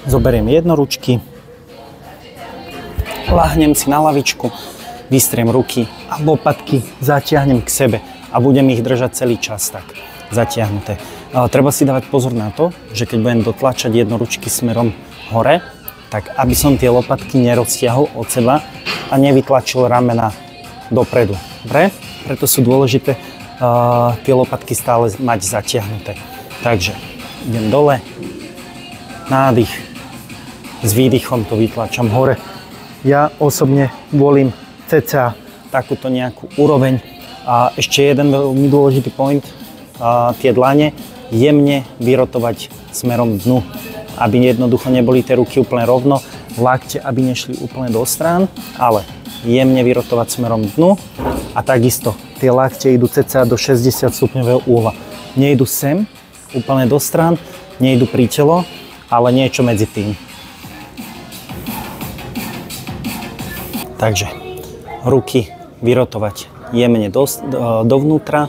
zoberiem jednoručky, láhnem si na lavičku, vystriem ruky a lopatky zatiahnem k sebe a budem ich držať celý čas tak zatiahnuté. Treba si dávať pozor na to, že keď budem dotlačať jednoručky smerom hore, tak aby som tie lopatky neroztiahol od seba a nevytlačil ramena dopredu. Dobre? Preto sú dôležité tie lopatky stále mať zatiahnuté. Takže idem dole, nádych, s výdychom to vytlačam hore. Ja osobne volím cca takúto nejakú úroveň. A ešte jeden veľmi dôležitý point, tie dlane jemne vyrotovať smerom dnu, aby jednoducho neboli tie ruky úplne rovno, lakte, aby nešli úplne do strán, ale jemne vyrotovať smerom dnu a takisto tie lakte idú cca do 60 stupňového uhla. Nejdu sem, úplne do strán, nejdu pri telo, ale niečo medzi tým. Takže ruky vyrotovať jemne dovnútra,